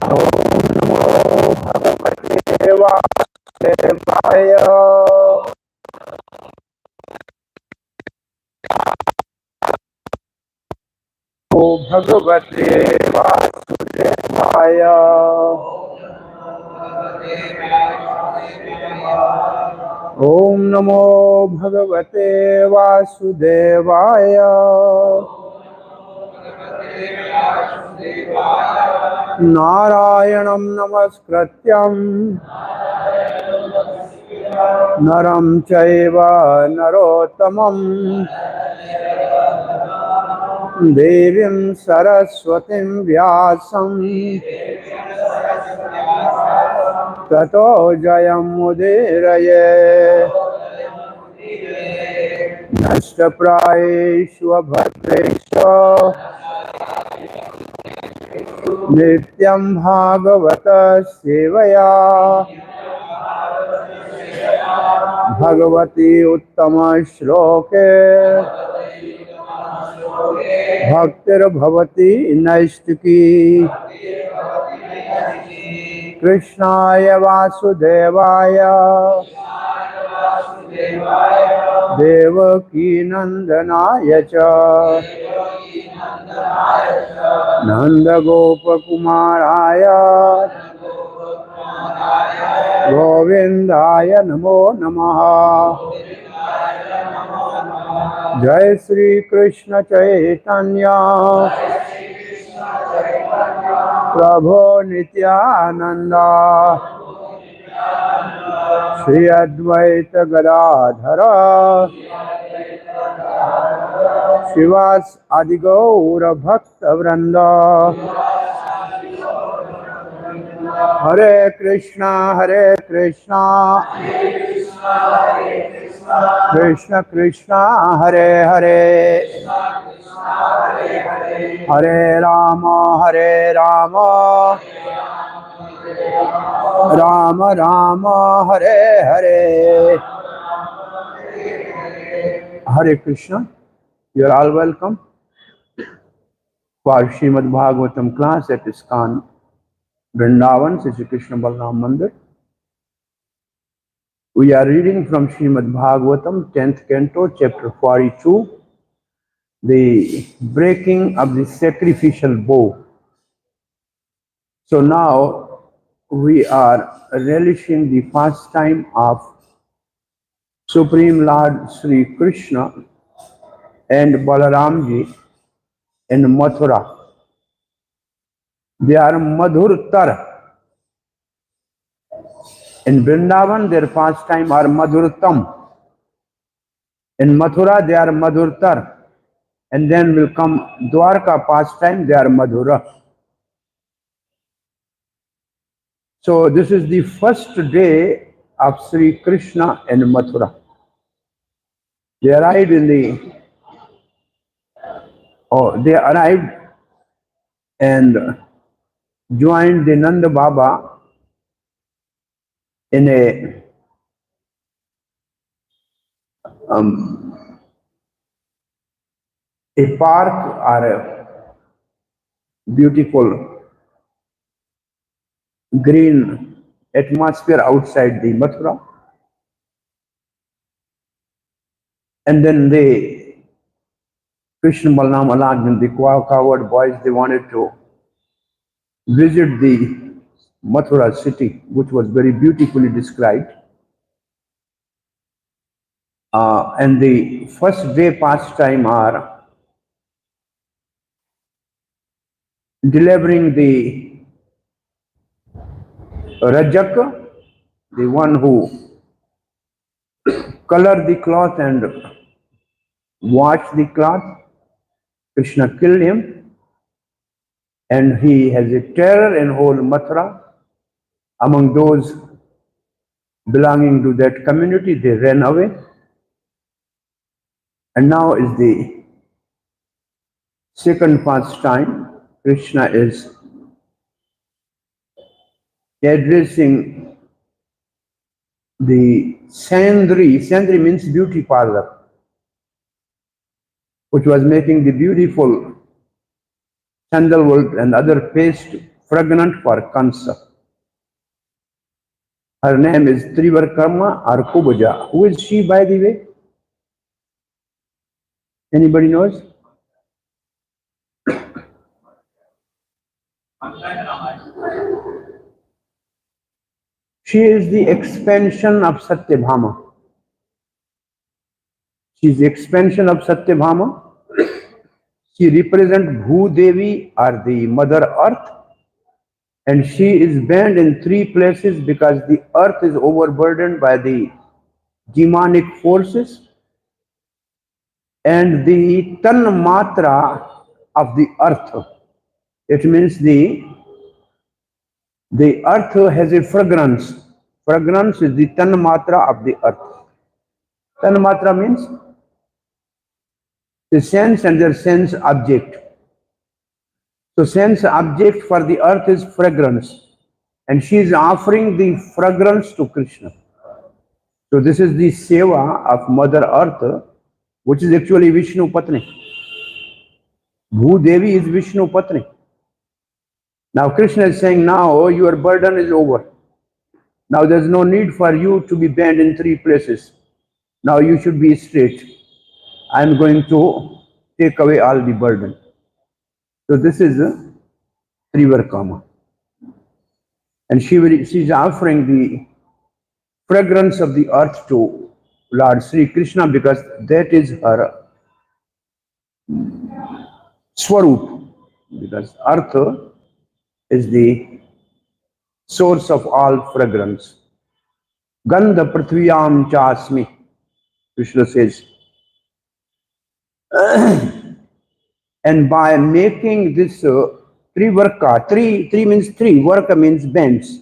Om Namo Bhagavate Vasudevaya. Om Bhagavate Vasudevaya. Om Namo Bhagavate Vasudevaya. Narayanam Namaskrityam Naram Chaiva Narottamam Devim Saraswatim Vyasam Tato Jayam Mudiraye Nashtaprayeshva Bhadresha Nityam Bhagavata Sevaya Bhagavati Uttama Shloke Bhaktir Bhavati Naistiki Krishnaya Vasudevaya Devaki Nandanaya Cha Nanda Gopa Kumaraya Govindaya Namo Namaha. Jai Sri Krishna Chaitanya Prabhu Nityananda Shri Advaita Gadadhara Shivas Adigaura Bhakta Vranda. Hare Krishna Krishna Krishna Hare Hare Hare Rama Rama Rama Hare Hare. Hare Krishna. You are all welcome for Srimad Bhagavatam class at Iskcon Vrindavan, Sri Krishna Balram Mandir. We are reading from Srimad Bhagavatam, 10th canto, chapter 42, the breaking of the sacrificial bow. So now we are relishing the pastime of Supreme Lord Sri Krishna and Balaramji in Mathura. They are Madhurtar. In Vrindavan, their pastime are Madhurtam. In Mathura, they are Madhurtar. And then will come Dwarka pastime, they are Madhura. So this is the first day of Sri Krishna in Mathura. They arrived and joined the Nanda Baba in a park or a beautiful green atmosphere outside the Mathura. And then Krishna Balaram along with the coward boys, they wanted to visit the Mathura city, which was very beautifully described. And the first day pastime are delivering the Rajak, the one who colored the cloth and washed the cloth. Krishna killed him, and he has a terror in whole Mathura. Among those belonging to that community, they ran away. And now is the second pastime. Krishna is addressing the Sandri. Sandri means beauty parlor, which was making the beautiful sandalwood and other paste fragrant for Kansa. Her name is Trivarkarma or Kubuja. Who is she, by the way? Anybody knows? She is the expansion of Satyabhama. She is the expansion of Satyabhama. She represents Bhudevi or the Mother Earth. And she is banned in 3 places because the earth is overburdened by the demonic forces. And the tanmatra of the earth. It means the earth has a fragrance. Fragrance is the tanmatra of the earth. Tanmatra means the sense and their sense object. So sense object for the earth is fragrance. And she is offering the fragrance to Krishna. So this is the seva of Mother Earth, which is actually Vishnu Patni. Bhudevi is Vishnu Patni. Now Krishna is saying, now your burden is over. Now there is no need for you to be banned in 3 places. Now you should be straight. I am going to take away all the burden. So this is Trivarkama. And she is offering the fragrance of the earth to Lord Sri Krishna because that is her Swarup. Because earth is the source of all fragrance. Gandha prithviyam chasmi, Krishna says. And by making this Trivarka, three means 3, Varka means bends.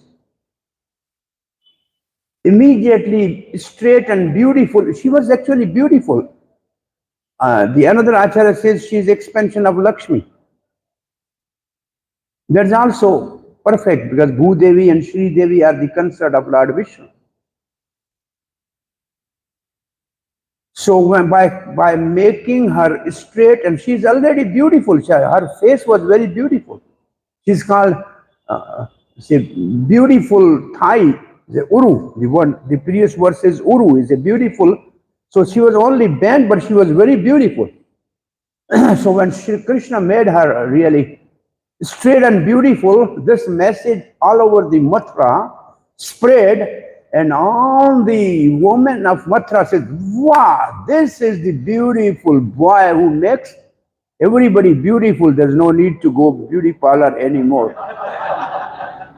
Immediately straight and beautiful. She was actually beautiful. The another Acharya says she is expansion of Lakshmi. That's also perfect because Bhudevi and Sri Devi are the consort of Lord Vishnu. So by making her straight, and she is already beautiful, her face was very beautiful. She's called beautiful thigh, the Uru. The previous verse says Uru is a beautiful. So she was only bent, but she was very beautiful. So when Shri Krishna made her really straight and beautiful, this message all over the Mathura spread. And all the women of Mathura said, wow, this is the beautiful boy who makes everybody beautiful. There's no need to go beauty parlor anymore.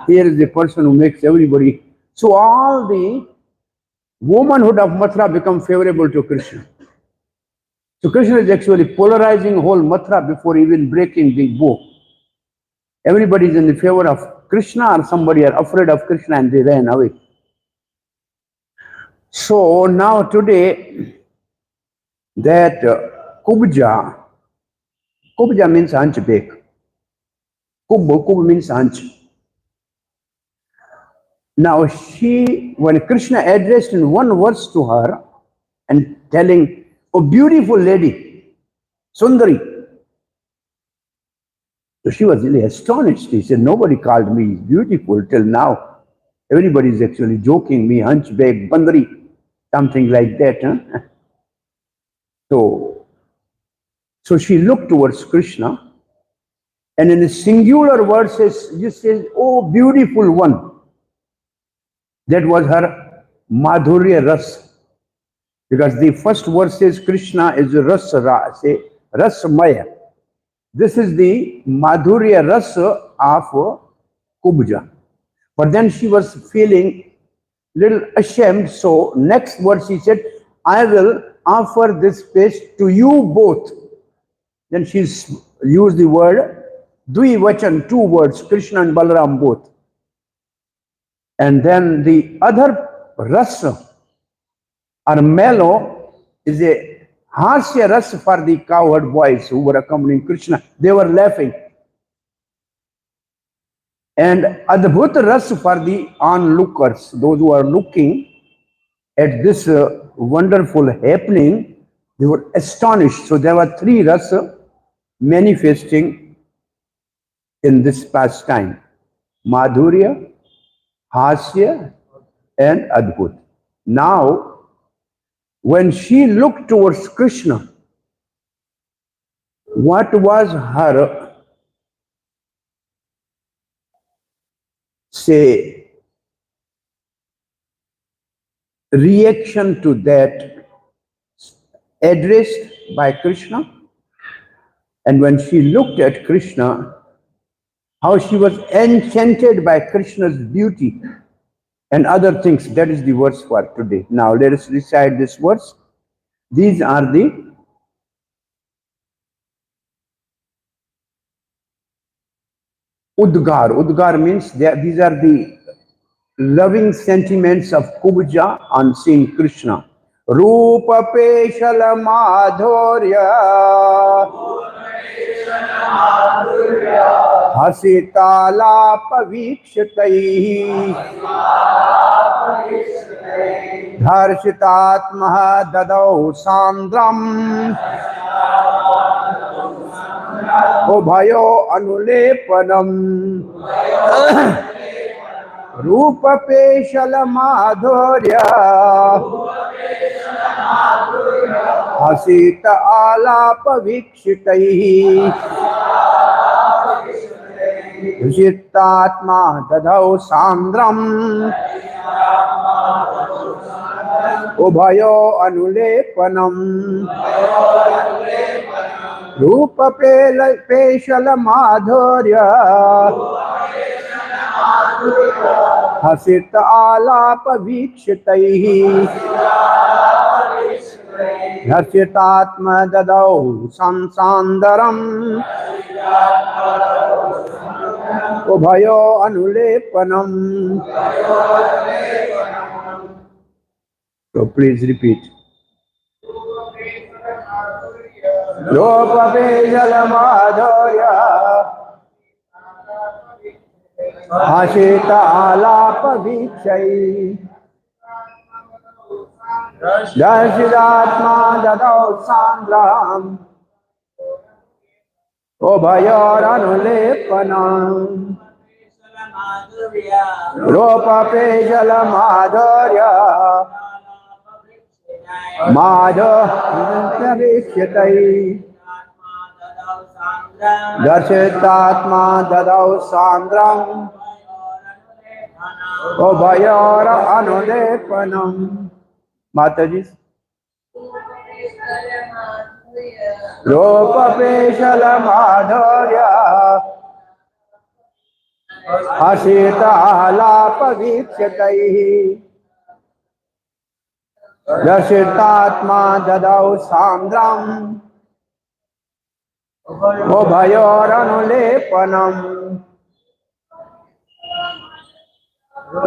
Here is the person who makes everybody. So all the womanhood of Mathura become favorable to Krishna. So Krishna is actually polarizing whole Mathura before even breaking the bow. Everybody is in the favor of Krishna or somebody are afraid of Krishna and they ran away. So now today that Kubja means hunchback. Kub means hunch. Now when Krishna addressed in one verse to her and telling, oh beautiful lady, Sundari. So she was really astonished. He said, nobody called me beautiful till now. Everybody is actually joking me, hunchback, bandari. Something like that. Huh? So she looked towards Krishna and in a singular word says, oh beautiful one. That was her Madhurya Ras. Because the first verse says Krishna is Rasmaya. This is the Madhurya Ras of Kubja. But then she was feeling little ashamed, so next verse she said, I will offer this space to you both. Then she's used the word Dvivachan, 2 words, Krishna and Balaram both. And then the other rasa or mellow is a hasya rasa for the cowherd boys who were accompanying Krishna. They were laughing. And adhbhut rasa for the onlookers, those who are looking at this wonderful happening, they were astonished. So there were 3 rasa manifesting in this pastime. madhurya, hasya, and adhbhut. Now, when she looked towards Krishna, what was her, say, reaction to that addressed by Krishna? And when she looked at Krishna, how she was enchanted by Krishna's beauty and other things. That is the verse for today. Now let us recite this verse. These are the udgar. Udgar means these are the loving sentiments of Kubja on seeing Krishna. Rupa Peshal Madhurya हसितालापवीक्षतैः धर्षितात्मः ददौ सान्द्रम् उभयो अनुलेपनम् रूपपेशलमाधुर्य हसित आलापवीक्षितैः धृषितात्मा ददौ सान्द्रम् उभयो अनुलेपनम् रूपपेशलमाधुर्य हसित आलापवीक्षितैः धर्षितात्म ददौ संसान्दरम् उभयो अनुलेपनम्. So please repeat. Lopapesalamadhurya Ashita alapavikshai Darshidatma dadau sandram Obhayoranulepanam Lopapesalamadhurya Madhurya Darshitatma dadau sandram Obhayora anulepanam. Mataji. Lopapeshala madhurya Asita alapavikshataih Darshitatma dadau sandram Obhayoranulepanam.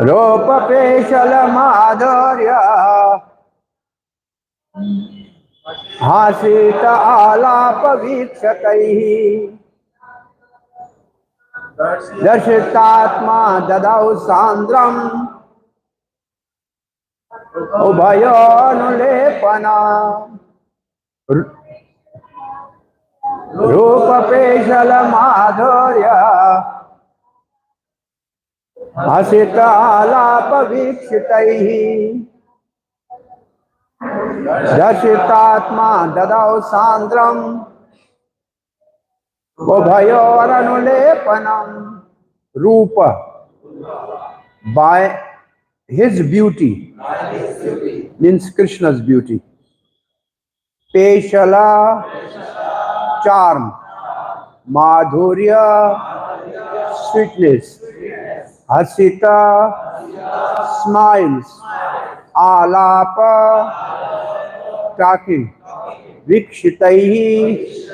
Ropapeshala madhurya Hasita alapavikshataih Darshitatma dadau sandram Obhayoranulepanam. Rupapeshala madhurya Asita alapavikshitaihi Dashitatma dadau sandram Obhayoranulepanam. Rupa, by his beauty, means Krishna's beauty. Peshala, charm. Madhurya, sweetness. Hasita, smiles. Alapa, talking. Vikshitaihi,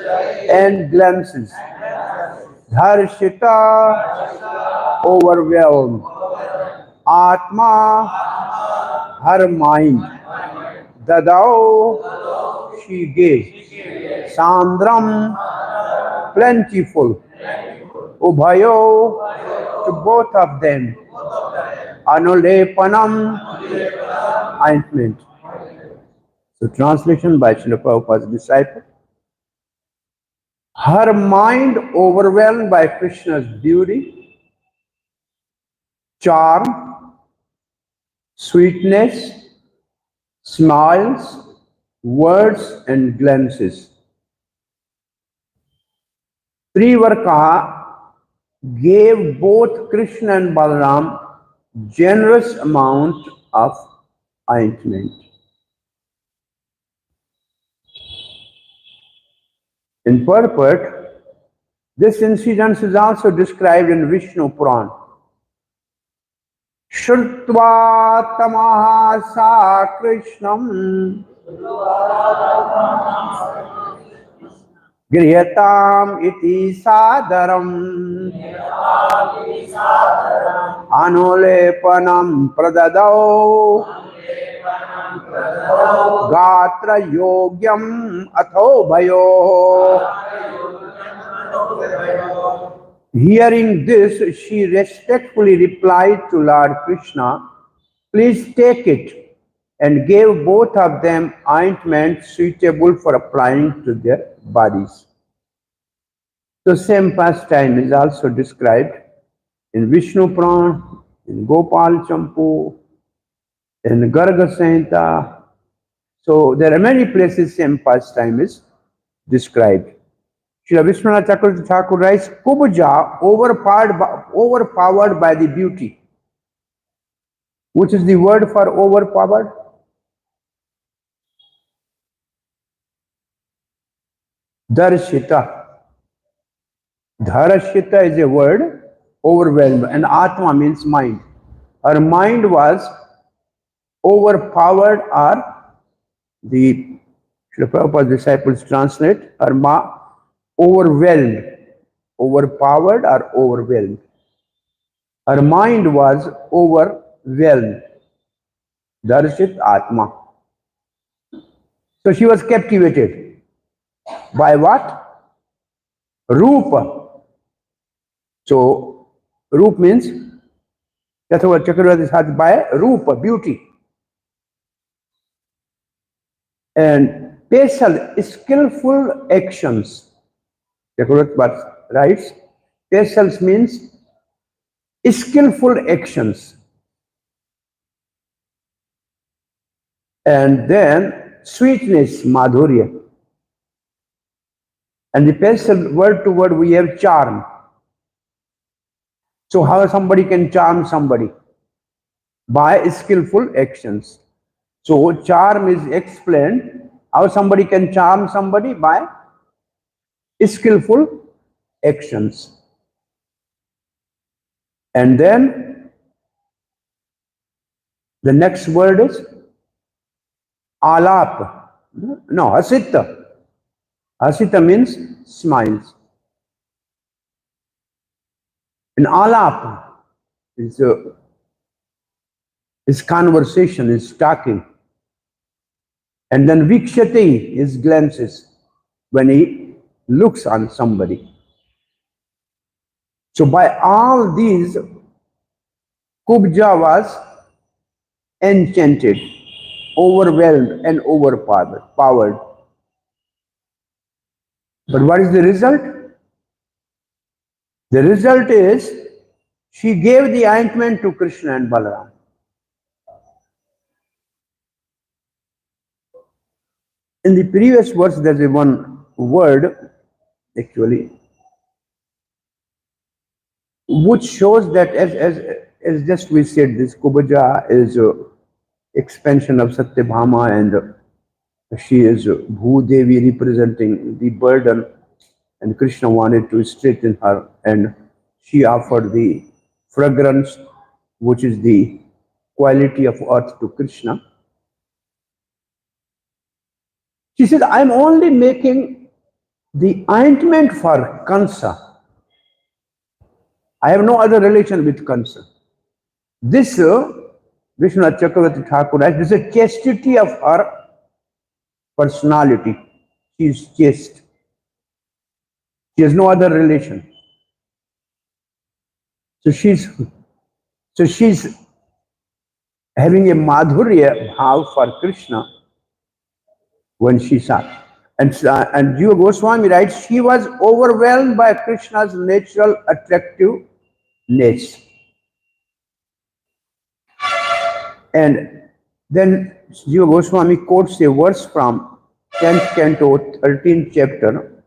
and glimpses. Dharshita, overwhelmed. Atma, her mind. Dadao, she gave. Sandram, plentiful. Ubhayo, to both of them. Anulepanam, ointment. So translation by Srila Prabhupada's disciple. Her mind overwhelmed by Krishna's beauty, charm, sweetness, smiles, words and glances. Trivarka gave both Krishna and Balaram generous amount of ointment. In purport, this incident is also described in Vishnu Puran. Shrutva tamaha sa Krishnam griyatam iti sadaram anulepanam pradadau gatra yogyam atho bhayo. Hearing this, she respectfully replied to Lord Krishna, "Please take it," and gave both of them ointment suitable for applying to their bodies. The same pastime is also described in Vishnu Puran, in Gopal Champu, in Garga Samhita. So there are many places same pastime is described. Srila Vishwanath Chakravarti Thakur writes, Kubja overpowered by the beauty. Which is the word for overpowered? Darshita. Dharashita is a word, overwhelmed, and Atma means mind. Her mind was overpowered, or the Srila Prabhupada's disciples translate, overwhelmed, overpowered or overwhelmed. Her mind was overwhelmed. Darshit Atma. So she was captivated. By what? Rupa. So, Rup means, that's what Chakravarti says, by Rupa, beauty. And Pesal, skillful actions. Chakravarti writes, Pesals means skillful actions. And then sweetness, madhurya. And the Pesal, word to word, we have charm. So how somebody can charm somebody? By skillful actions. So charm is explained. How somebody can charm somebody? By skillful actions. And then the next word is alap. No, asita. Asita means smiles. And alap is conversation, is talking. And then vikshati is glances, when he looks on somebody. So by all these, Kubja was enchanted, overwhelmed and overpowered. But what is the result? The result is she gave the ointment to Krishna and Balaram. In the previous verse, there is one word, actually, which shows that, as just we said, this Kubja is expansion of Sarvabhauma, and she is Bhudevi, representing the burden, and Krishna wanted to straighten her, and she offered the fragrance, which is the quality of earth, to Krishna. She said, I am only making the ointment for Kansa. I have no other relation with Kansa. This Vishwanath Chakravarti Thakur, this is a chastity of her personality. She is chaste. She has no other relation. So she's having a madhurya bhav for Krishna when she saw. And Jiva Goswami writes, she was overwhelmed by Krishna's natural attractiveness. And then Jiva Goswami quotes a verse from 10th canto, 13th chapter,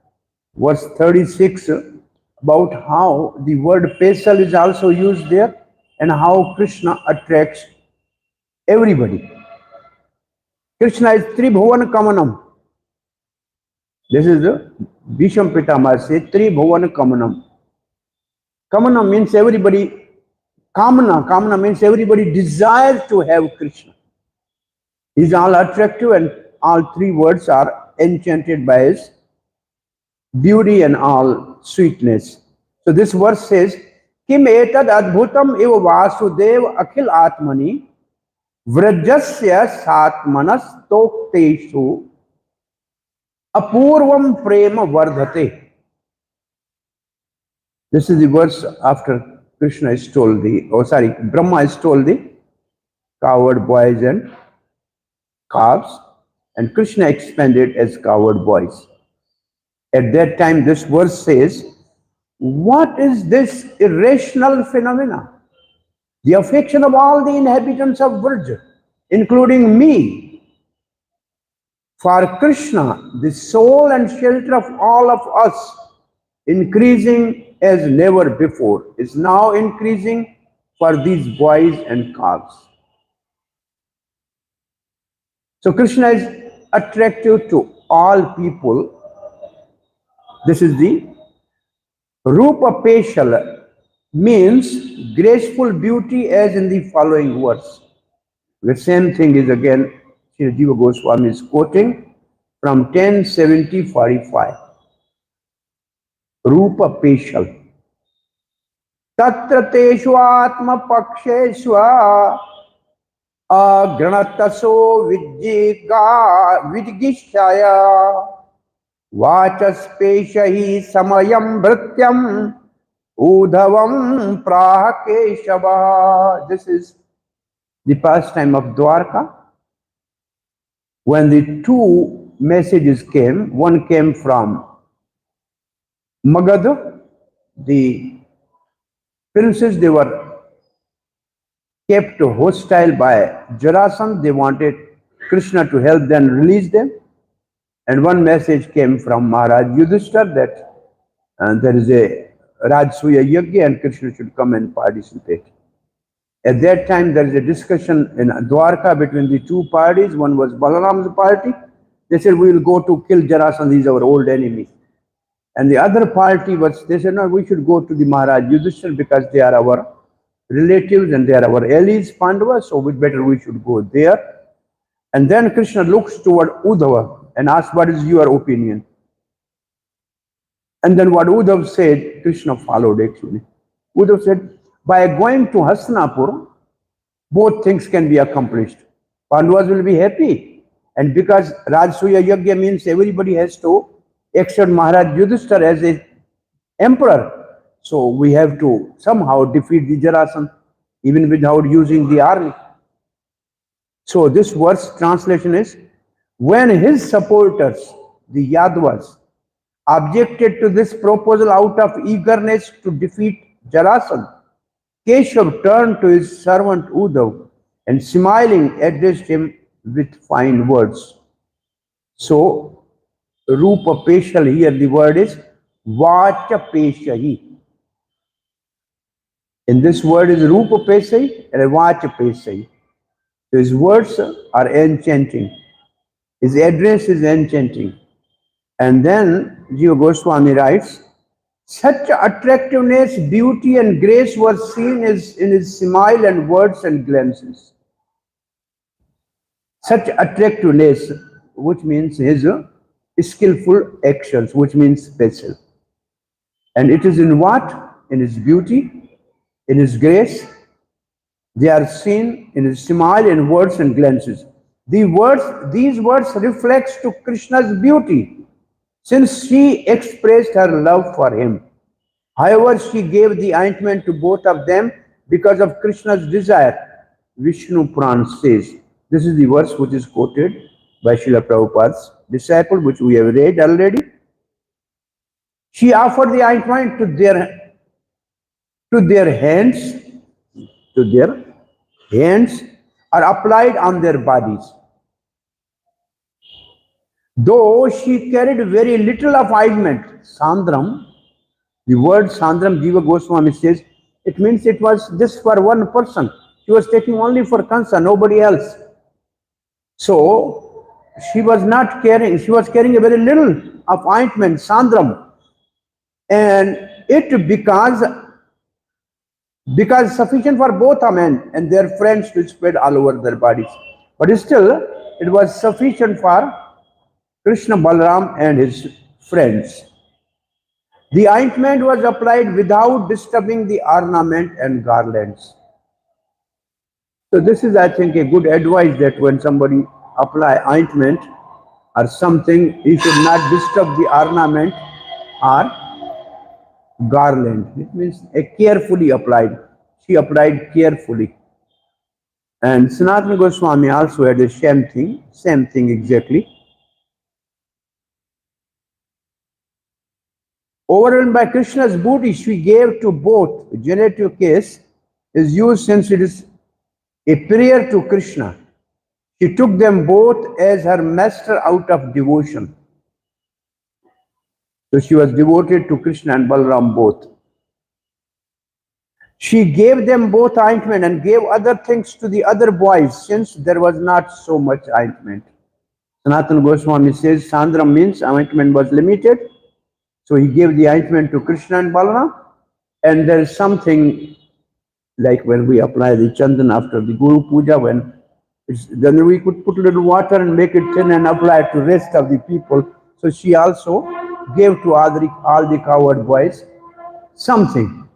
verse 36, about how the word pesal is also used there and how Krishna attracts everybody. Krishna is Tribhuvan Kamanam. This is the Bhisham Pitama say Tribhuvan Kamanam. Kamana means everybody, Kamana means everybody desires to have Krishna. He's all attractive and all three words are enchanted by his beauty and all sweetness. So this verse says, Kim etad adbhutam eva vasudev akhil atmani vrajasya satmanas tokteshu apurvam prema vardhate. This is the verse after Krishna is told Brahma is told the coward boys and calves, and Krishna expanded as coward boys. At that time, this verse says, what is this irrational phenomena? The affection of all the inhabitants of Vrja, including me, for Krishna, the soul and shelter of all of us, increasing as never before, is now increasing for these boys and calves. So Krishna is attractive to all people. This is the Rupa Peshal, means graceful beauty, as in the following verse. The same thing is again, Sri Jiva Goswami is quoting from 1070-45. Rupa Peshal. Tatra teshu atma paksheshwa agranataso vidgishaya vachaspeshahi samayam bhrityam udhavam prahakeshava. This is the pastime of Dwarka. When the two messages came, one came from Magadha, the princes, they were kept hostile by Jarasandha. They wanted Krishna to help them release them. And one message came from Maharaj Yudhishthira that there is a Rajsuya Yajna and Krishna should come and participate. At that time, there is a discussion in Dwarka between the two parties. One was Balaram's party. They said, we will go to kill Jarasandha, he is our old enemy. And the other party was, they said, no, we should go to the Maharaj Yudhishthira because they are our relatives and they are our allies, Pandavas, so we should go there. And then Krishna looks toward Uddhava and asks, what is your opinion? And then what Uddhava said, Krishna followed actually. Uddhava said, by going to Hastinapur, both things can be accomplished. Pandavas will be happy. And because Rajsuya Yajna means everybody has to accept Maharaj Yudhishthira as a emperor. So we have to somehow defeat the Jarasandha, even without using the army. So this verse translation is, when his supporters, the Yadavas, objected to this proposal out of eagerness to defeat Jarasandha, Keshav turned to his servant Uddhav and smiling addressed him with fine words. So, Rupa Peshal, here the word is Vacha Peshahi. In this word is Rupa Peshahi and Vacha Peshahi. His words are enchanting. His address is enchanting. And then Jiva Goswami writes, such attractiveness, beauty and grace was seen in his smile and words and glances. Such attractiveness, which means his skillful actions, which means special. And it is in what? In his beauty, in his grace. They are seen in his smile and words and glances. These words reflects to Krishna's beauty, since she expressed her love for him. However, she gave the ointment to both of them because of Krishna's desire. Vishnu Puran says, this is the verse which is quoted by Srila Prabhupada's disciple, which we have read already. She offered the ointment to their hands, are applied on their bodies. Though she carried very little of ointment, sandram, the word sandram, Jiva Goswami says, it means it was just for one person. She was taking only for Kansa, nobody else. So she was not carrying, she was carrying a very little of ointment, sandram, and it because sufficient for both a man and their friends to spread all over their bodies. But still, it was sufficient for Krishna Balaram and his friends. The ointment was applied without disturbing the ornament and garlands. So this is, I think, a good advice that when somebody apply ointment or something, he should not disturb the ornament or garland. It means a carefully applied. She applied carefully. And Sanatana Goswami also had the same thing exactly. Overwhelmed by Krishna's booty, she gave to both. Genitive case is used since it is a prayer to Krishna. She took them both as her master out of devotion. So she was devoted to Krishna and Balaram both. She gave them both ointment and gave other things to the other boys since there was not so much ointment. Sanatana Goswami says Sandram means ointment was limited. So he gave the ointment to Krishna and Balaram. And there is something like when we apply the chandan after the Guru Puja, then we could put a little water and make it thin and apply it to rest of the people. So she also gave to all the coward boys something.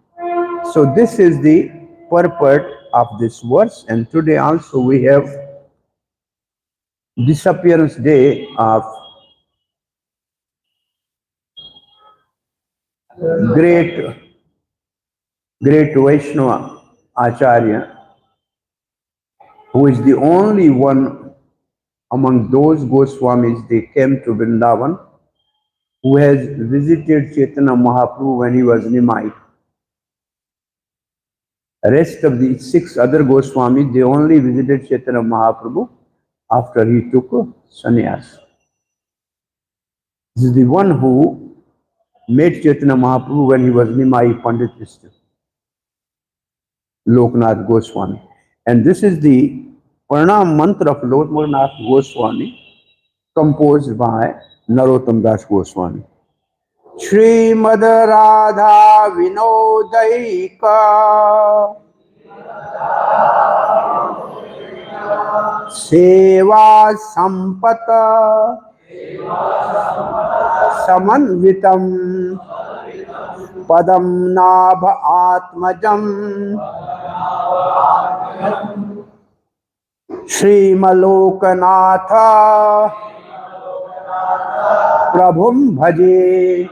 So this is the purport of this verse, and today also we have disappearance day of great Vaishnava Acharya, who is the only one among those Goswamis they came to Vrindavan, who has visited Chaitanya Mahaprabhu when he was Nimai. The rest of the 6 other Goswamis, they only visited Chaitanya Mahaprabhu after he took sannyas. This is the one who met Chaitanya Mahaprabhu when he was Nimai Pandit Vishnu, Loknath Goswami. And this is the Pranam mantra of Loknath Goswami, composed by Narottam Das Goswami. Srimad Radha Vinodaika Seva Sampata Samanvitam Padam Nabha Atmajam Srimalokanatha Prabhum Bhaje.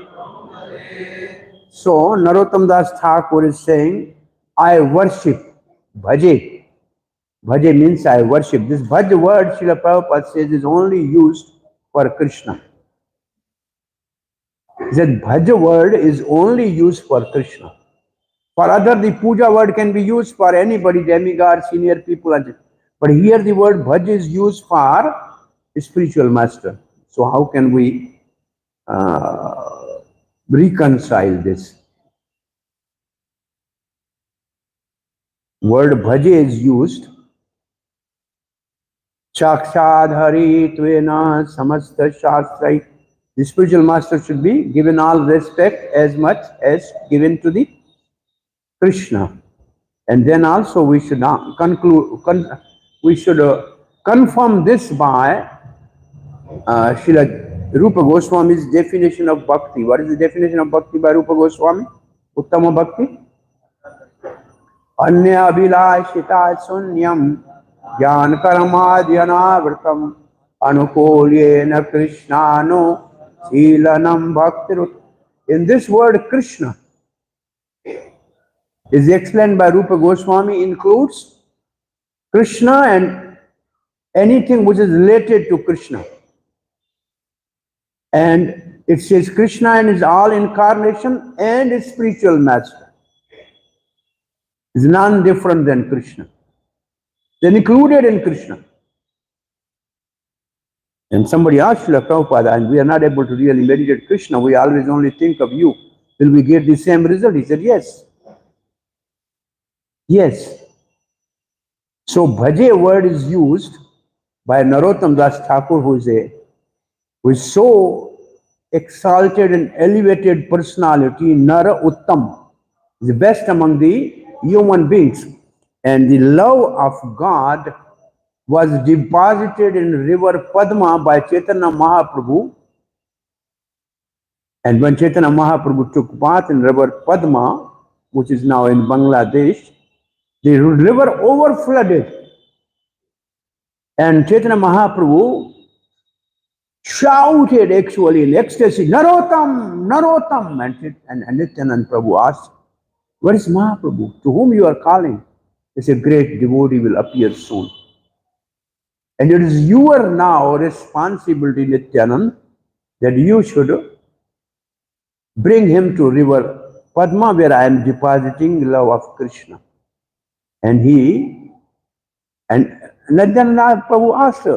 So Narottam Das Thakur is saying, I worship. Bhaje. Bhaje means I worship. This bhaj word, Srila Prabhupada says, is only used for Krishna. He said bhaj word is only used for Krishna. For other, the puja word can be used for anybody, demigod, senior people. But here the word bhaj is used for spiritual master. So how can we reconcile this? Word bhaje is used. Chakshad Hari Tvena Samasta Shastrai. The spiritual master should be given all respect as much as given to the Krishna. And then also we should confirm this by Srila Rupa Goswami's definition of bhakti. What is the definition of bhakti by Rupa Goswami? Uttama bhakti. Anya abhilashita sunyam gyaan karmadhyana anukulyena krishnano silanam bhaktirut. In this word Krishna is explained by Rupa Goswami includes Krishna and anything which is related to Krishna. And it says Krishna and his all incarnation and his spiritual master is none different than Krishna. They're included in Krishna. And somebody asked Srila Prabhupada, and we are not able to really meditate Krishna, we always only think of you. Will we get the same result? He said, yes. Yes. So bhaje word is used by Narottam Das Thakur, who is so exalted and elevated personality, Nara Uttam, the best among the human beings. And the love of God was deposited in river Padma by Chaitanya Mahaprabhu. And when Chaitanya Mahaprabhu took bath in river Padma, which is now in Bangladesh, the river overflooded. And Chaitanya Mahaprabhu shouted actually in ecstasy, Narottam, Narottam. And Nityanand Prabhu asked, where is Mahaprabhu? To whom you are calling? He said, great devotee will appear soon. And it is your now responsibility, Nityanand, that you should bring him to river Padma, where I am depositing love of Krishna. And Nityanand Prabhu asked,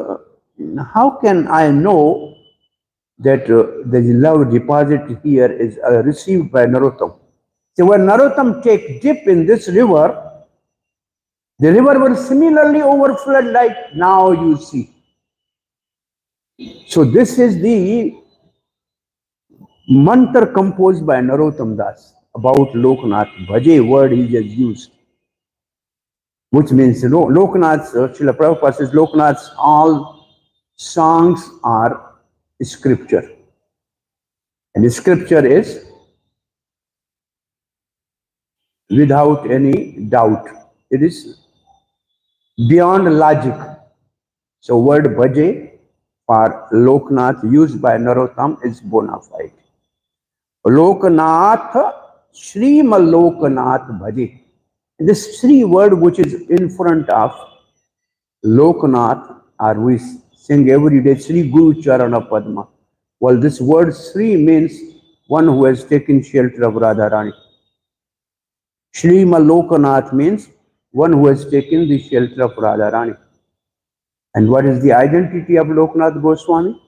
how can I know that the love deposited here is received by Narottam? So when Narottam take dip in this river, the river will similarly overflood like now you see. So this is the mantra composed by Narottam Das about Loknath. Bhaje word he just used, which means Loknath's, Srila Prabhupada says Loknath's all songs are scripture. And scripture is without any doubt. It is beyond logic. So word bhaje for Loknath used by Narottam is bona fide. Loknath, Shrima Loknath bhaje. This Sri word which is in front of Loknath, or we sing every day, Sri Guru Charana Padma. Well, this word Sri means one who has taken shelter of Radharani. Shrima Loknath means one who has taken the shelter of Radharani. And what is the identity of Loknath Goswami?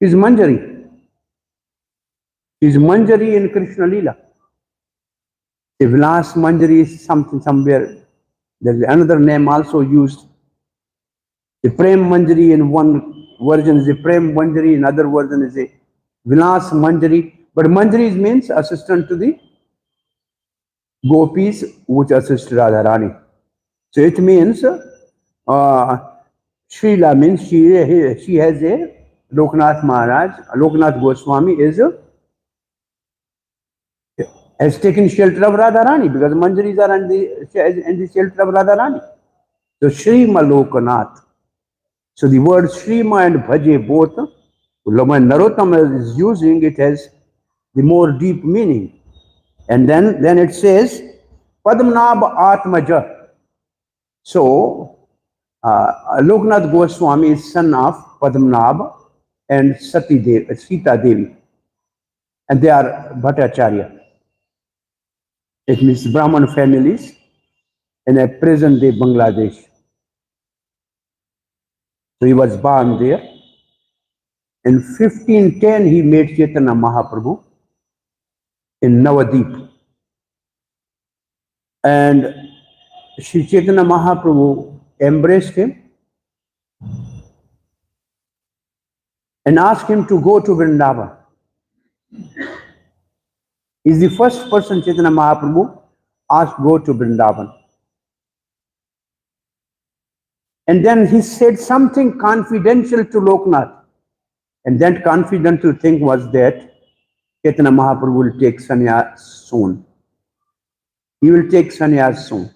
He is Manjari. He is Manjari in Krishna Leela. The Vilas Manjari is something somewhere. There is another name also used. The Prem Manjari in one version is a Prem Manjari, in another version is a Vilas Manjari. But Manjari means assistant to the gopis which assist Radharani. So it means Srila means she has a Loknath Maharaj, Loknath Goswami has taken shelter of Radharani because Manjaris are in the shelter of Radharani. So Shrima Loknath. So the word Shrima and Bhaje both, when Narottam is using it, has the more deep meaning. And then it says Padmanabh Atmaja. So Loknath Goswami is son of Padmanabh and Sita Devi. And they are Bhattacharya. It means Brahman families in a present day Bangladesh. So he was born there. In 1510 he met Chaitanya Mahaprabhu in Navadip. And Sri Chaitanya Mahaprabhu embraced him and asked him to go to Vrindavan. He's the first person Chaitanya Mahaprabhu asked to go to Vrindavan. And then he said something confidential to Loknath. And that confidential thing was that Chaitanya Mahaprabhu will take sannyas soon. He will take sannyas soon.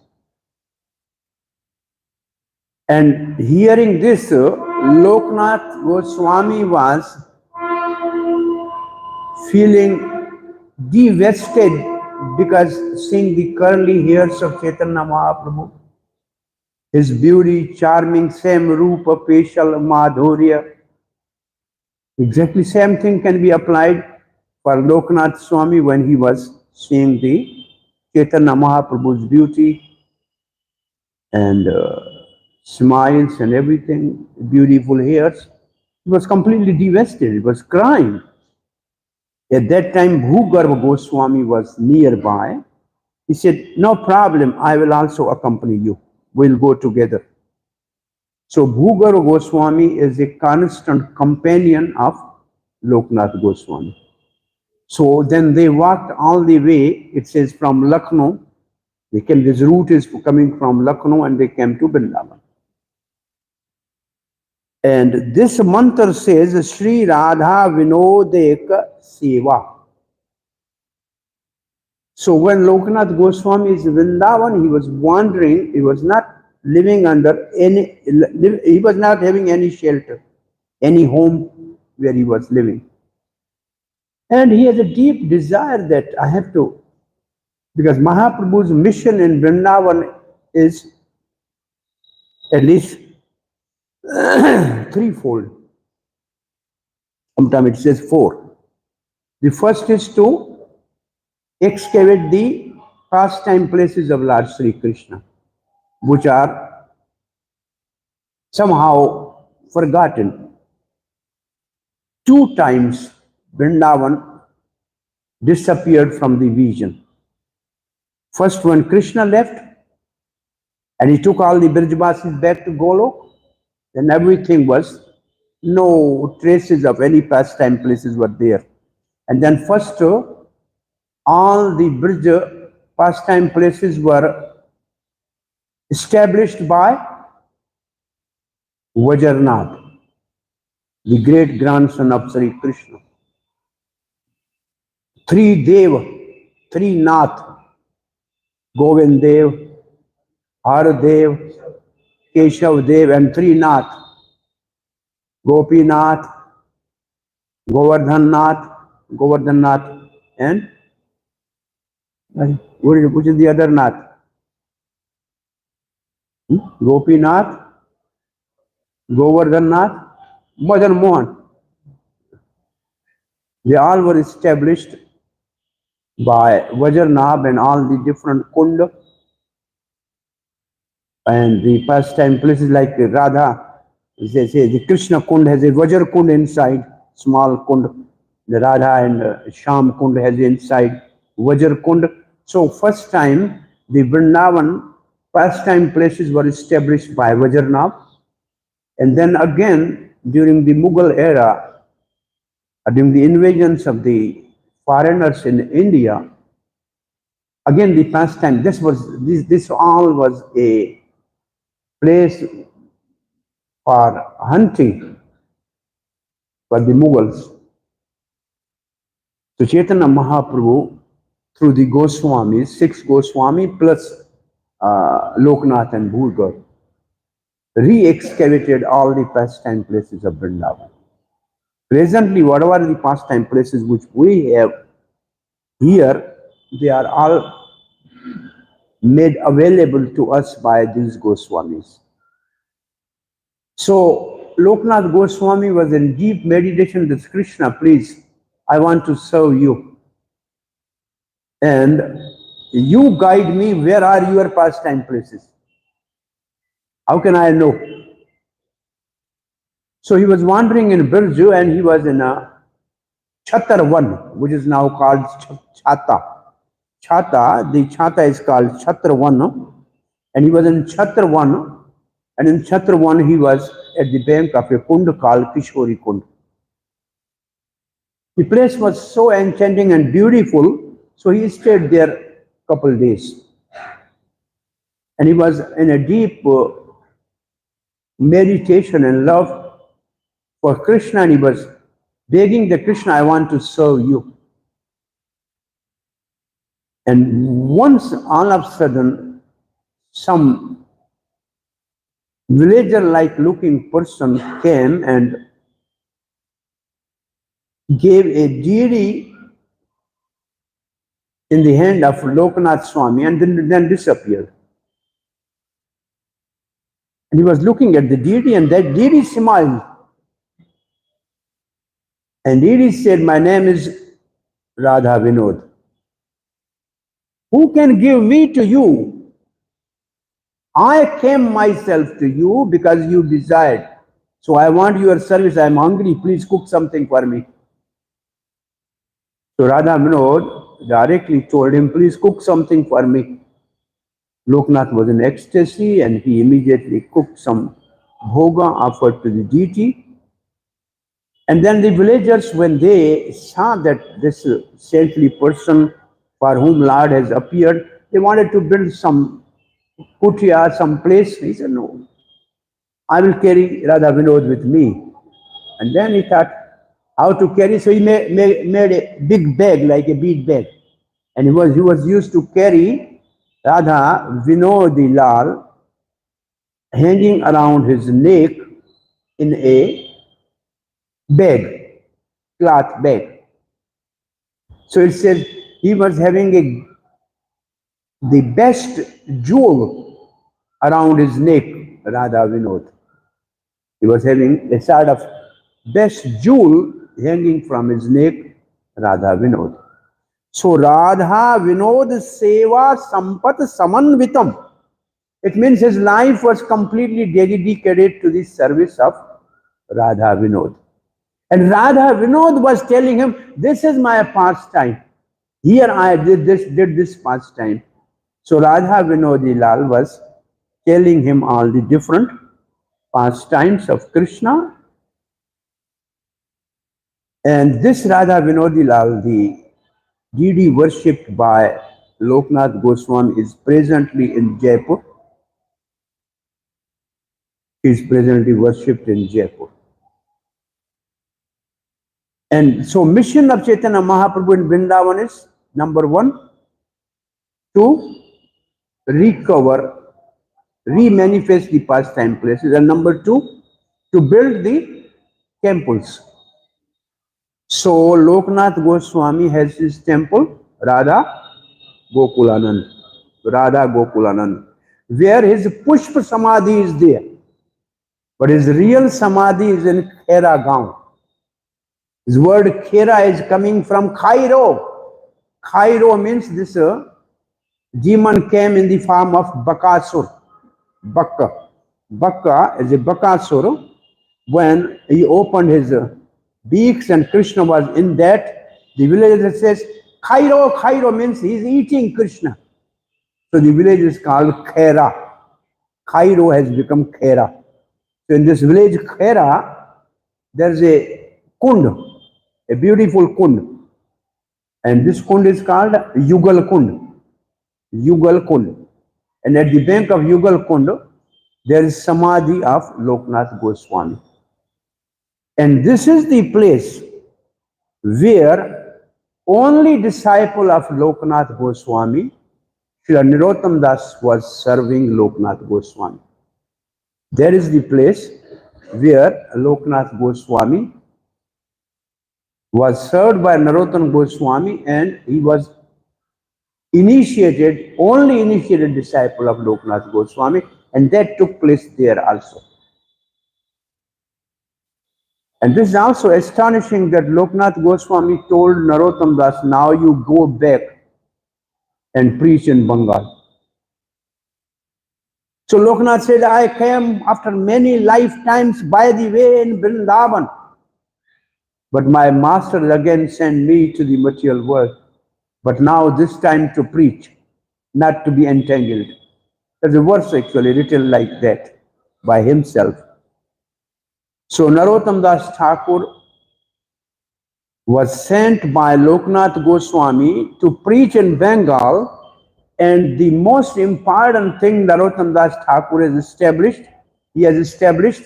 And hearing this, Loknath Goswami was feeling devastated because seeing the curly hairs of Chaitanya Mahaprabhu, his beauty, charming, same rupa, facial, madhurya. Exactly same thing can be applied for Loknath Swami when he was seeing the Chaitanya Mahaprabhu's beauty, and smiles and everything, beautiful hairs. He was completely divested. He was crying. At that time, Bhugarva Goswami was nearby. He said, "No problem, I will also accompany you. We'll go together." So Bhugarva Goswami is a constant companion of Loknath Goswami. So then they walked all the way, it says from Lucknow. This route is coming from Lucknow and they came to Vrindavan. And this mantra says, Sri Radha Vinodeka Seva. So when Loknath Goswami is in Vrindavan, he was wandering, he was not living under any, he was not having any shelter, any home where he was living. And he has a deep desire that I have to, because Mahaprabhu's mission in Vrindavan is at least threefold. Sometimes it says four. The first is to excavate the pastime places of Lord Sri Krishna, which are somehow forgotten. 2 times Vrindavan disappeared from the vision. First, when Krishna left and he took all the Brijvasis back to Golok, then everything was, no traces of any pastime places were there. And then first, all the Brij pastime places were established by Vajranath, the great grandson of Sri Krishna. 3 Dev, 3 Nath, Govind Dev, Har Dev, Keshav Dev, and 3 Nath, Gopinath, Govardhan Nath, and which is the other Nath? Gopinath, Govardhan Nath, Madan Mohan. They all were established by Vajranath and all the different kund and the pastime places like Radha. They say the Krishna kund has a Vajra kund inside, small kund. The Radha and Sham kund has inside Vajra kund. So first time the Vrindavan pastime places were established by Vajranath, and then again during the Mughal era, during the invasions of the foreigners in India, again the pastime. This all was a place for hunting for the Mughals. So Chaitanya Mahaprabhu, through the Goswamis, 6 Goswami plus Loknath and Bhurgar, re-excavated all the pastime places of Vrindavan. Presently, whatever the pastime places which we have here, they are all made available to us by these Goswamis. So Loknath Goswami was in deep meditation with Krishna, please, I want to serve you. And you guide me, where are your pastime places? How can I know? So he was wandering in Birju and he was in a Chatarvan, which is now called Chata. The Chata is called Chatravan, and he was in Chatravan, and in Chatravan he was at the bank of a kund called Kishori Kund. The place was so enchanting and beautiful, so he stayed there a couple days. And he was in a deep meditation and love for Krishna, and he was begging the Krishna, I want to serve you. And once all of a sudden, some villager-like looking person came and gave a deity in the hand of Loknath Swami and then disappeared. And he was looking at the deity and that deity smiled. And deity said, my name is Radha Vinod. Who can give me to you? I came myself to you because you desired. So I want your service. I am hungry. Please cook something for me. So Radha Vinod directly told him, please cook something for me. Loknath was in ecstasy and he immediately cooked some bhoga offered to the deity. And then the villagers, when they saw that this saintly person for whom Lord has appeared, they wanted to build some kutia, some place. He said, no, I will carry Radha Vinod with me. And then he thought how to carry. So he made a big bag, like a bead bag. And he was used to carry Radha Vinod Lal hanging around his neck in a bag, cloth bag. So it says he was having the best jewel around his neck, Radha Vinod. He was having a sort of best jewel hanging from his neck, Radha Vinod. So Radha Vinod Seva Sampat Samanvitam. It means his life was completely dedicated to the service of Radha Vinod. And Radha Vinod was telling him, this is my pastime. Here I did this pastime. So Radha Vinod Lal was telling him all the different pastimes of Krishna. And this Radha Vinod Lal, the deity worshipped by Loknath Goswami, is presently in Jaipur. He is presently worshipped in Jaipur. And so mission of Chaitanya Mahaprabhu in Vrindavan is, number one, to recover, remanifest the pastime places, and number two, to build the temples. So Loknath Goswami has his temple, Radha Gokulanand, where his Pushpa Samadhi is there. But his real Samadhi is in Khera Gaon. His word Khera is coming from Cairo. Cairo means this demon came in the form of Bakasur. Bakka is a Bakasur. When he opened his beaks and Krishna was in that, the villager says, Cairo means he is eating Krishna. So the village is called Khera. Cairo has become Khera. So in this village Khera, there is a kund, a beautiful kund. And this kund is called Yugal Kund. Yugal Kund. And at the bank of Yugal Kund, there is Samadhi of Loknath Goswami. And this is the place where only disciple of Loknath Goswami, Srila Nirottam Das, was serving Loknath Goswami. There is the place where Loknath Goswami was served by Narottam Goswami, and he was only initiated disciple of Loknath Goswami, and that took place there also. And this is also astonishing that Loknath Goswami told Narottam Das, now you go back and preach in Bengal. So Loknath said, I came after many lifetimes by the way in Vrindavan, but my master again sent me to the material world. But now this time to preach, not to be entangled. There's a verse actually written like that by himself. So Narottam Das Thakur was sent by Loknath Goswami to preach in Bengal, and the most important thing Narottam Das Thakur has established, he has established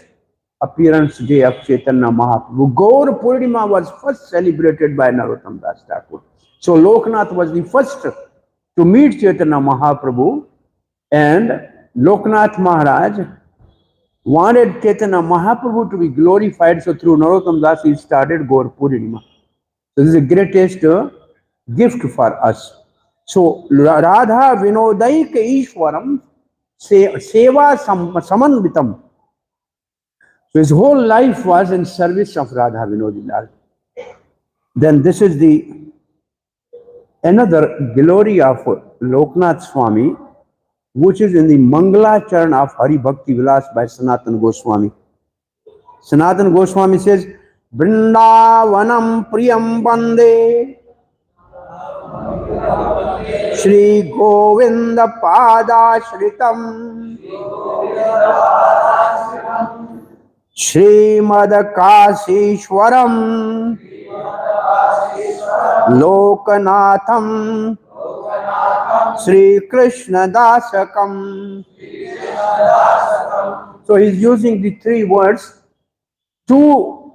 appearance day of Chaitanya Mahaprabhu. Gaur Purnima was first celebrated by Narottam Das Thakur. So Loknath was the first to meet Chaitanya Mahaprabhu, and Loknath Maharaj wanted Chaitanya Mahaprabhu to be glorified, so through Narottam Das he started Gaur Purnima. So this is the greatest gift for us. So Radha Vinodaika Ishwaram Seva Samanvitam. So his whole life was in service of Radha Vinod Lal. Then this is the another glory of Loknath Swami, which is in the Mangala Charan of Hari Bhakti Vilas by Sanatana Goswami. Sanatana Goswami says, Vrindavanam priyam bande Shri Govinda pada shritam Srimad Kasishwaram Lokanatham Sri Krishna Dasakam. So he's using the three words, two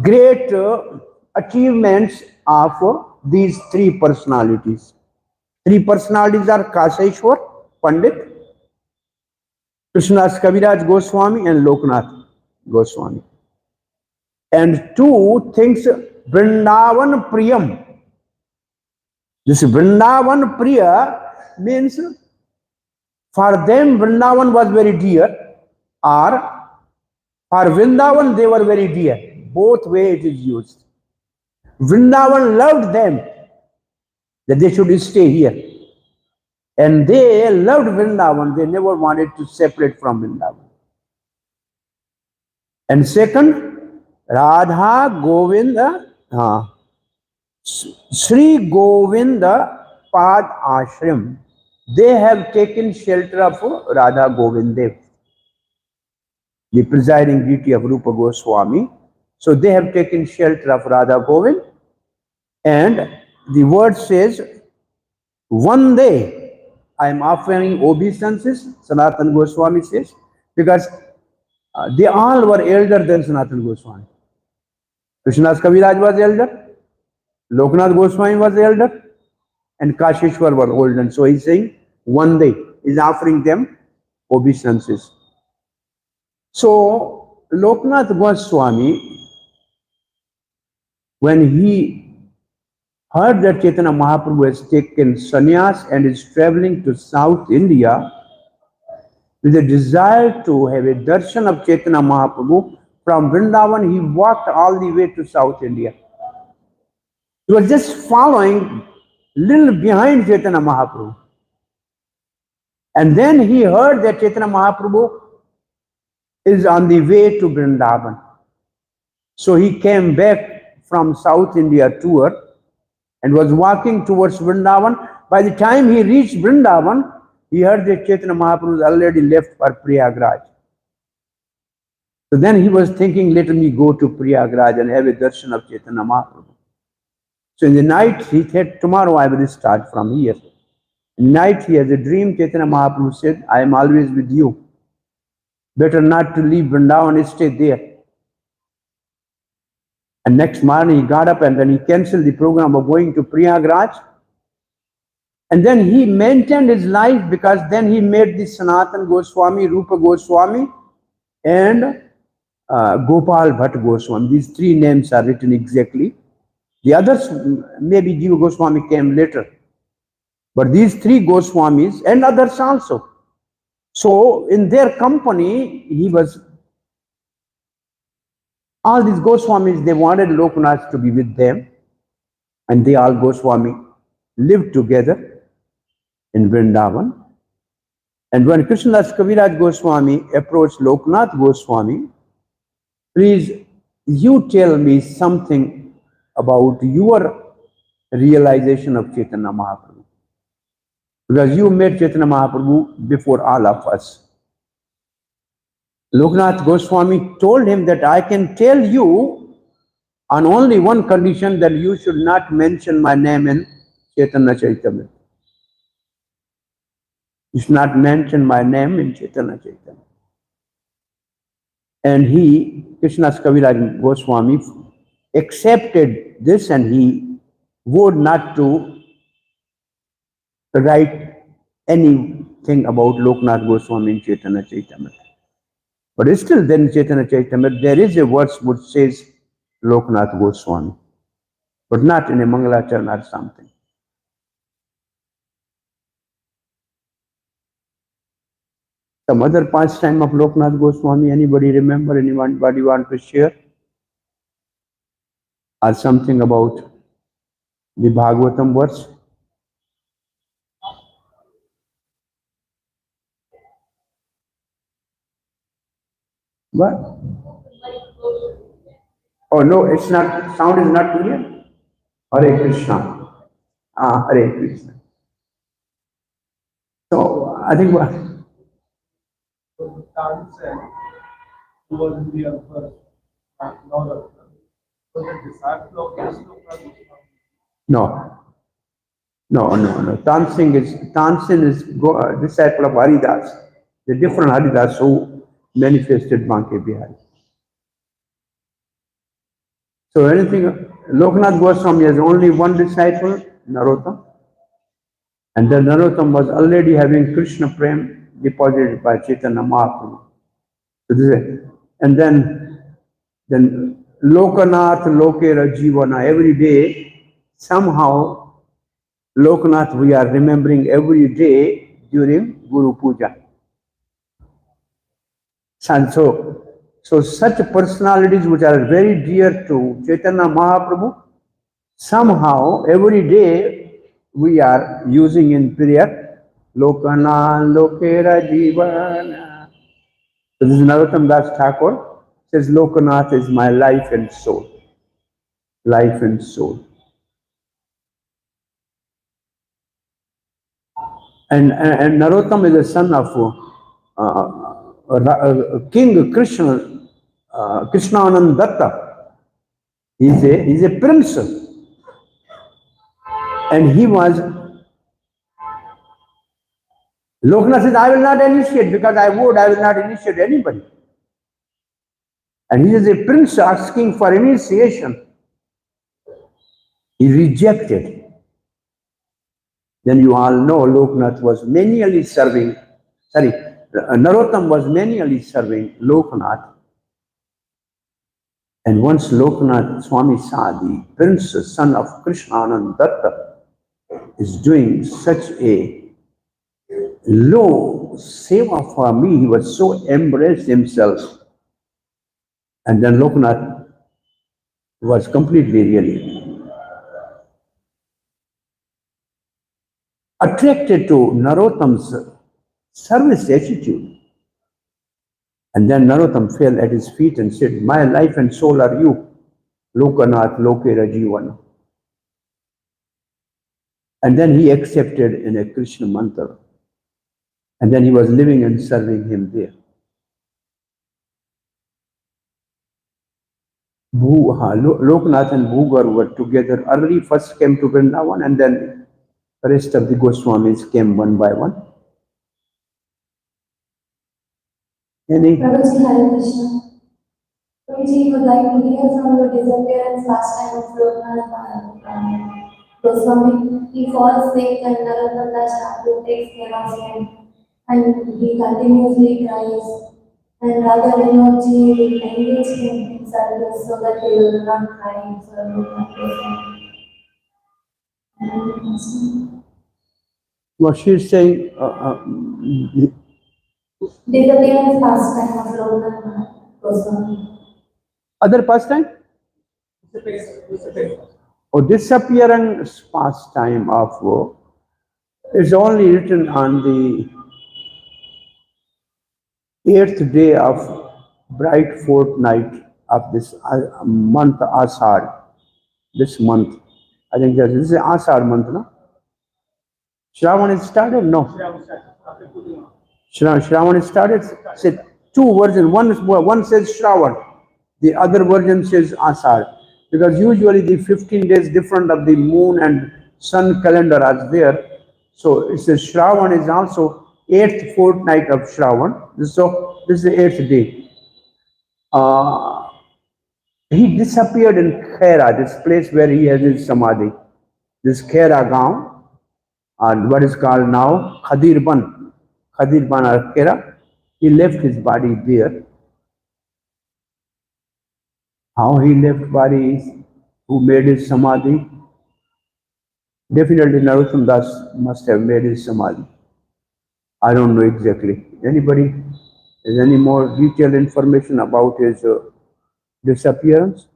great achievements of these three personalities. Three personalities are Kaseshwar, Pandit, Krishnadas Kaviraj Goswami and Loknath Goswami. And two things, Vrindavan Priyam. This Vrindavan Priya means for them Vrindavan was very dear, or for Vrindavan they were very dear. Both ways it is used. Vrindavan loved them that they should stay here. And they loved Vrindavan. They never wanted to separate from Vrindavan. And second, Radha Govinda, Sri Govinda Pad Ashram. They have taken shelter of Radha Govinda, the presiding deity of Rupa Goswami. So they have taken shelter of Radha Govind. And the word says, one day I am offering obeisances, Sanatana Goswami says, because they all were elder than Sanatana Goswami. Krishnadas Kaviraj was elder, Loknath Goswami was elder, and Kashishwar were older. So he's saying, one day he's offering them obeisances. So Loknath Goswami, when he heard that Chaitanya Mahaprabhu has taken sannyas and is traveling to South India with a desire to have a darshan of Chaitanya Mahaprabhu, from Vrindavan he walked all the way to South India. He was just following little behind Chaitanya Mahaprabhu. And then he heard that Chaitanya Mahaprabhu is on the way to Vrindavan. So he came back from South India tour and was walking towards Vrindavan. By the time he reached Vrindavan, he heard that Chaitanya Mahaprabhu already left for Prayagraj. So then he was thinking, let me go to Prayagraj and have a darshan of Chaitanya Mahaprabhu. So in the night, he said, tomorrow I will start from here. In night, he has a dream. Chaitanya Mahaprabhu said, I am always with you. Better not to leave Vrindavan, stay there. And next morning, he got up and then he cancelled the program of going to Prayagraj. And then he maintained his life, because then he made the Sanatana Goswami, Rupa Goswami, and Gopal Bhatt Goswami. These three names are written exactly. The others, maybe Jiva Goswami came later. But these three Goswamis and others also. So in their company, he was, all these Goswamis, they wanted Loknath to be with them. And they all Goswami lived together in Vrindavan. And when Krishnadas Kaviraj Goswami approached Loknath Goswami, please, you tell me something about your realization of Chaitanya Mahaprabhu. Because you met Chaitanya Mahaprabhu before all of us. Loknath Goswami told him that I can tell you on only one condition, that you should not mention my name in Chaitanya Charitamrita. You should not mention my name in Chaitanya Charitamrita. And he, Krishnadas Kaviraj Goswami, accepted this, and he vowed not to write anything about Loknath Goswami in Chaitanya Charitamrita. But still then Chaitanya Charitamrita, there is a verse which says Loknath Goswami, but not in a Mangalacharan or something. Some other pastime of Loknath Goswami, anybody remember, anybody want to share? Or something about the Bhagavatam verse? What? Oh no, it's not. Sound is not clear. Hare Krishna. Hare Krishna. So I think what? No, no. Tansin is disciple of Haridas, the different Haridas who manifested Banke Bihari. So anything, Loknath Goswami has only one disciple, Narottam, and then Narottam was already having Krishna Prem deposited by Chaitanya Mahaprabhu. So this is, and then Lokanath Lokera Jivana, every day, somehow Lokanath we are remembering every day during Guru Puja. And so such personalities which are very dear to Chaitanya Mahaprabhu, somehow every day we are using in prayer, Lokana Lokera Jivana. So this is Narottam Das Thakur says, Lokanath is my life and soul. Life and soul. And Narottam is the son of King Krishna, Krishnanand Datta. He's a prince. And he was, Loknath says, I will not initiate because I will not initiate anybody. And he is a prince asking for initiation. He rejected. Then you all know Loknath was manually serving, Narottam was manually serving Loknath. And once Loknath Swami saw the prince, son of Krishnanand Datta, is doing such a low seva for me, he was so embraced himself. And then Loknath was completely really attracted to Narottam's service attitude. And then Narottam fell at his feet and said, my life and soul are you, Lokanath Lokera Jivana. And then he accepted in a Krishna mantra. And then he was living and serving him there. Loknath and Bhugar were together early, first came to Vrindavan, and then the rest of the Goswamis came one by one. Any? Prabhuji, Hare Krishna. Prabhuji would like to hear from the disappearance last time of Loknath Goswami. He falls sick and Narottam Das Thakur takes care of him and he continuously cries. And Radha Vinodji will engage him in service so that he will not cry for Loknath Goswami. What she is saying, disappearance pastime of Loknath Goswami. Other pastime? Oh, disappearance pastime of is only written on the 8th day of bright fortnight of this month Ashad. This month, I think this is Ashad month, no? Shravan is started? No. Shravan is started. Said two versions. One says Shravan. The other version says Ashad, because usually the 15 days different of the moon and sun calendar are there. So it says Shravan is also 8th fortnight of Shravan. So this is the 8th day. He disappeared in Khaira, this place where he has his samadhi. This Khaira Gaon, and what is called now Khadirban or Khaira. He left his body there. How he left body is, who made his samadhi? Definitely Narottam Das must have made his samadhi. I don't know exactly. Anybody has any more detailed information about his disappearance?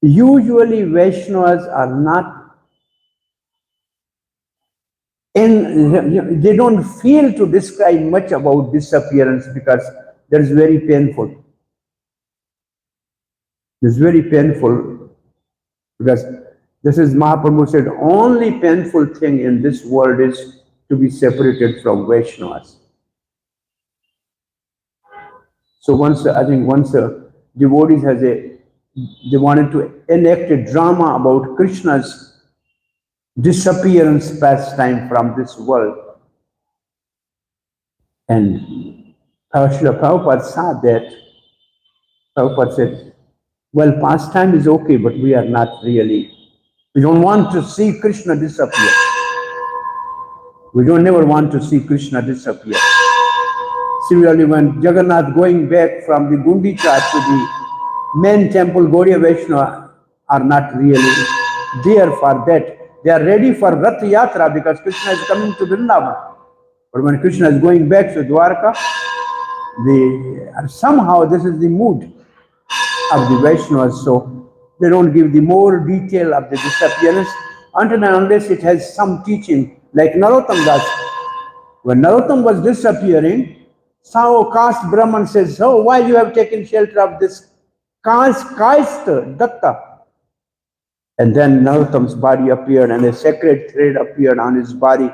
Usually Vaishnavas are not And they don't feel to describe much about disappearance because that is very painful. It's very painful because this is Mahaprabhu said, only painful thing in this world is to be separated from Vaishnavas. So once devotees they wanted to enact a drama about Krishna's disappearance pastime from this world. And Srila Prabhupada saw that. Prabhupada said, well, pastime is okay, but we are not really. We don't want to see Krishna disappear. We don't never want to see Krishna disappear. Similarly, when Jagannath going back from the Gundicha to the main temple, Gaudiya Vaishnava are not really there for that. They are ready for Rath Yatra because Krishna is coming to Vrindavan. But when Krishna is going back to Dwarka, somehow this is the mood of the Vaishnavas, so they don't give the more detail of the disappearance until and unless it has some teaching, like Narottam Das. When Narottam was disappearing, some caste Brahman says, so why you have taken shelter of this caste Datta? And then Narottam's body appeared and a sacred thread appeared on his body,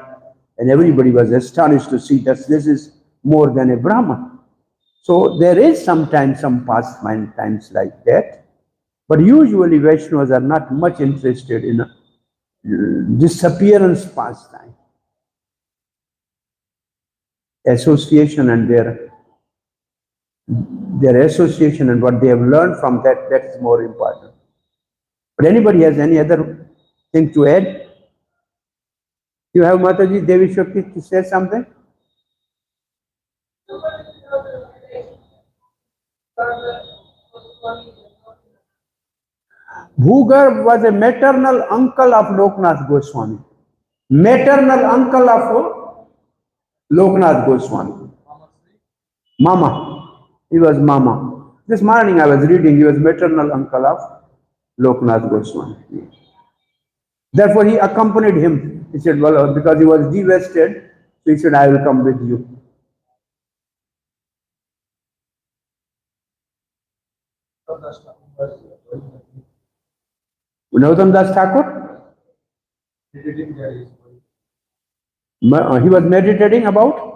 and everybody was astonished to see that this is more than a Brahman. So there is sometimes some pastime times like that, but usually Vaishnavas are not much interested in disappearance pastime. Association and their association and what they have learned from that is more important. But anybody has any other thing to add? You have Mataji Devi Shakti to say something? Bhugarb was a maternal uncle of Loknath Goswami. Maternal uncle of Loknath Goswami. Mama. He was Mama. This morning I was reading, he was maternal uncle of Loknath Goswami. Therefore he accompanied him. He said, well, because he was devested, so he said, I will come with you. Narottam Das Thakur? He was meditating about?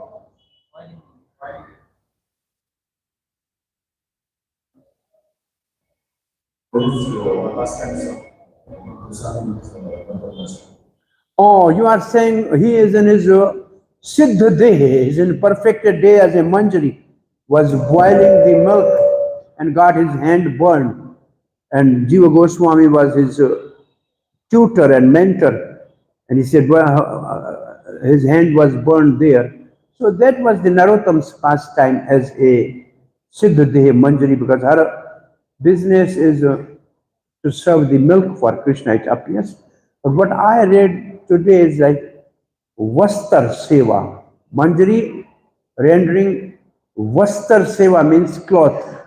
Oh, you are saying he is in his Siddha Dehe, he is in perfected day as a manjari, was boiling the milk and got his hand burned. And Jiva Goswami was his tutor and mentor. And he said, well, his hand was burned there. So that was the Narottam's pastime as a Siddha Dehe manjari, because her business is to serve the milk for Krishna, it appears. But what I read today is like Vastar Seva. Manjari rendering Vastar Seva means cloth.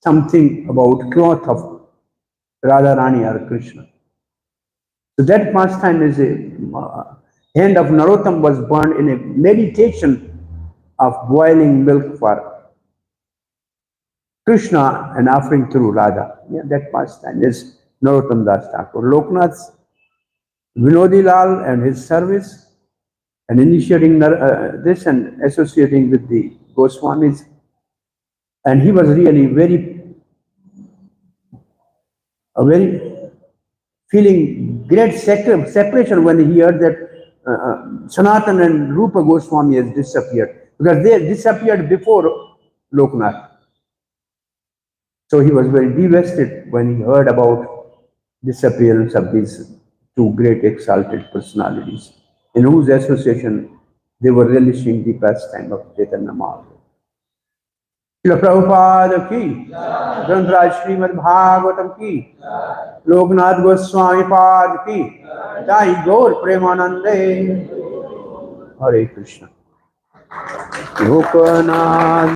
Something about cloth of Radharani or Krishna. So that pastime is a hand of Narottam was burned in a meditation of boiling milk for Krishna and offering through Radha. Yeah, that pastime is Narottam Das Thakur. Loknath's Vinodi Lal and his service and initiating this and associating with the Goswamis. And he was really very feeling great separation when he heard that Sanatan and Rupa Goswami has disappeared, because they disappeared before Loknath. So he was very devastated when he heard about disappearance of these two great exalted personalities, in whose association they were relishing the pastime of Chaitanya Mahaprabhu. Srila Prabhupada ki, Grantaraj Srimad Bhagavatam ki, Loknath Goswami Pad ki, Jai Gaur Premanande, Hare Krishna. Loknath